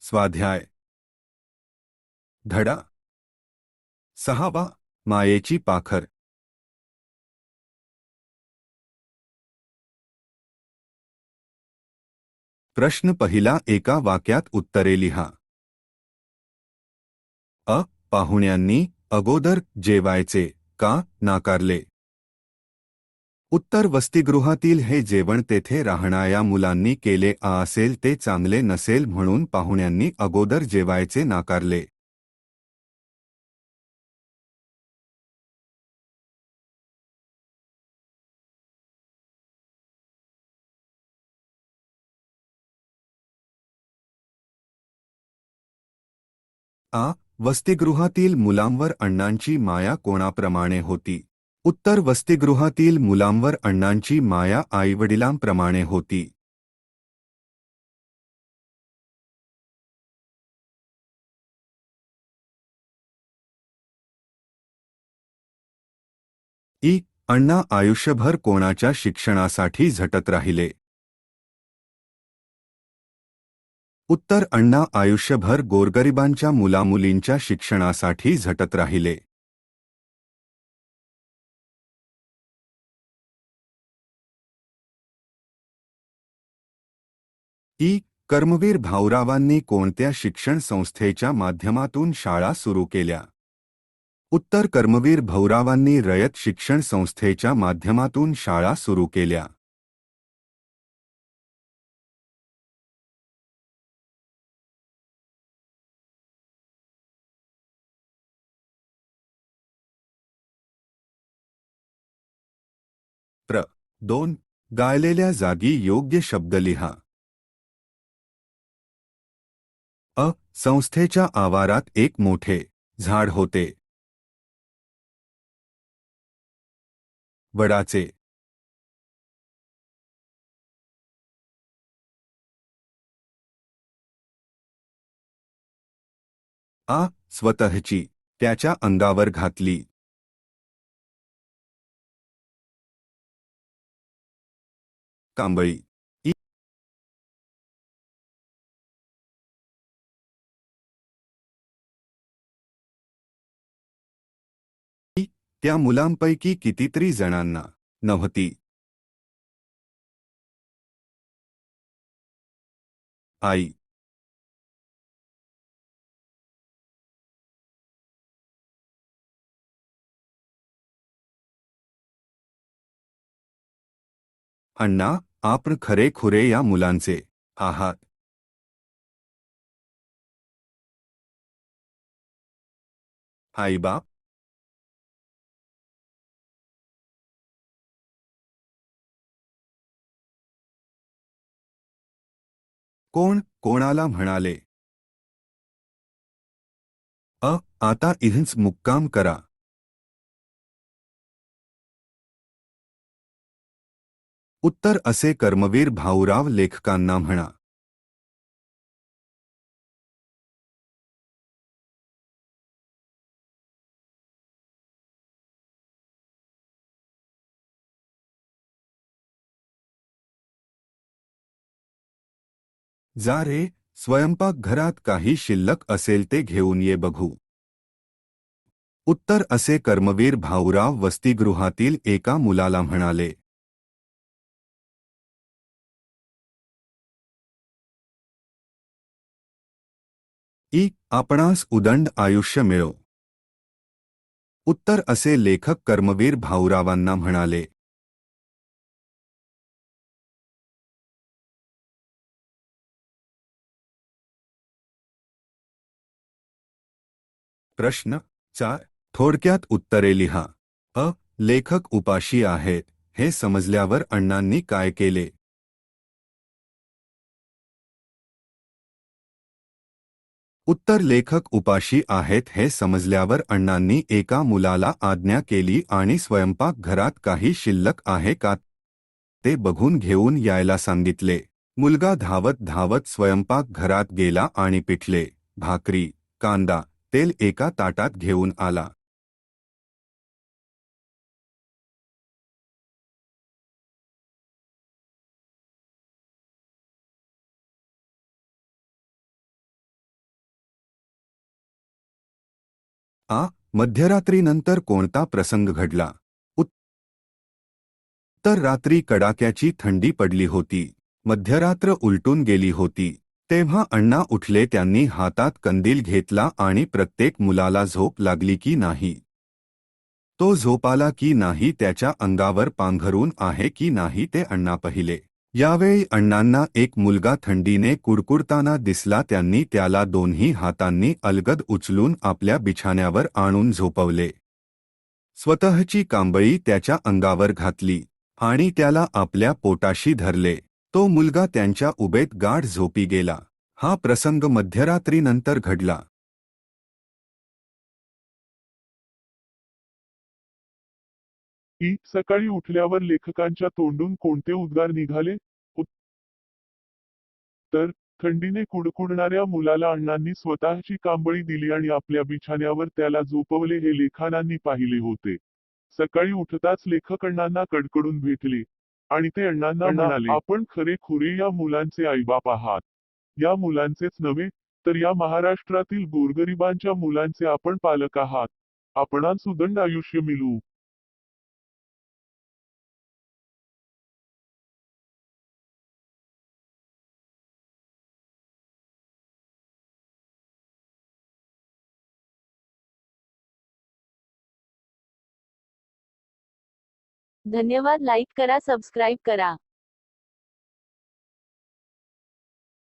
स्वाध्याय धडा 6वा मायेची पाखर. प्रश्न पहिला एका वाक्यात उत्तरे लिहा. पाहुण्यांनी अगोदर जेवायचे का नाकारले? उत्तर वसतिगृहातील हे जेवण तेथे राहणाऱ्या मुलांनी केले असेल ते चांगले नसेल म्हणून पाहुण्यांनी अगोदर जेवायचे नाकारले. वसतिगृहातील मुलांवर अण्णांची माया कोणाप्रमाणे होती? उत्तर वसतिगृहातील मुलांवर अण्णांची माया आईवडिलांप्रमाणे होती. अण्णा आयुष्यभर कोणाच्या शिक्षणासाठी झटत राहिले? उत्तर अण्णा आयुष्यभर गोरगरिबांच्या मुलामुलींच्या शिक्षणासाठी झटत राहिले. कर्मवीर भाऊरावांनी कोणत्या शिक्षण संस्थेच्या माध्यमातून शाळा सुरू केल्या? उत्तर कर्मवीर भाऊरावांनी रयत शिक्षण संस्थेच्या माध्यमातून शाळा सुरू केल्या. प्र. 2. गायलेल्या जागी योग्य शब्द लिहा. संस्थेच्या आवारात एक मोठे झाड होते. वडाचे. स्वतःची त्याच्या अंगावर घातली. कांबळी. त्या मुलांपैकी कितीतरी जणांना नव्हती आई. अण्णा, आपण खरेखुरे या मुलांचे आहात. आईबाप. कोण कोणाला म्हणाले? आता इथंच मुक्काम करा. उत्तर असे कर्मवीर भाऊराव लेखकांना म्हणा. जा रे, स्वयंपाकघरात काही शिल्लक असेल ते घेऊन ये बघू. उत्तर असे कर्मवीर भाऊराव वसतिगृहातील एका मुलाला म्हणाले. आपणास उदंड आयुष्य मिळो. उत्तर असे लेखक कर्मवीर भाऊरावांना म्हणाले. प्रश्न 4. थोडक्यात उत्तरे लिहा. लेखक उपाशी आहेत हे समजल्यावर अण्णांनी काय केले? उत्तर लेखक उपाशी आहेत हे समजल्यावर अण्णांनी एका मुलाला आज्ञा केली आणि स्वयंपाकघरात काही शिल्लक आहे का ते बघून घेऊन यायला सांगितले. मुलगा धावत धावत स्वयंपाकघरात गेला आणि पिठले, भाकरी, कांदा, तेल एका ताटात घेऊन आला. मध्यरात्रीनंतर कोणता प्रसंग घडला? उत्तर रात्री कडाक्याची थंडी पडली होती. मध्यरात्र उलटून गेली होती. तेव्हा अण्णा उठले. त्यांनी हातात कंदील घेतला आणि प्रत्येक मुलाला झोप लागली की नाही, तो झोपाला की नाही, त्याच्या अंगावर पांघरून आहे की नाही ते अण्णा पाहिले. यावेळी अण्णांना एक मुलगा थंडीने कुडकुडताना दिसला. त्यांनी त्याला दोन्ही हातांनी अलगद उचलून आपल्या बिछाण्यावर आणून झोपवले. स्वतःची कांबळी त्याच्या अंगावर घातली आणि त्याला आपल्या पोटाशी धरले. तो मुलगा त्यांच्या उबेत गाढ झोपी गेला. हा प्रसंग मध्यरात्रीनंतर घडला. की सकाळी उठल्यावर लेखकांच्या तोंडून कोणते उद्गार निघाले? उत्तर, थंडीने कुडकुडणाऱ्या मुलाला अण्णांनी स्वतःची कांबळी दिली आणि आपल्या बिछाण्यावर त्याला झोपवले हे लेखकांनी पाहिले होते. सकाळी उठताच लेखक अण्णांना कडकडून भेटले आणि ते अण्णांना म्हणाले, आपण खरे-खुरे या मुलांचे आईबाप आहात. या मुलांचेच नव्हे, तर या महाराष्ट्रातील गोरगरिबांच्या मुलांचे आपण पालक आहात. आपणांस उदंड आयुष्य मिळू. धन्यवाद. लाईक करा, सबस्क्राईब करा.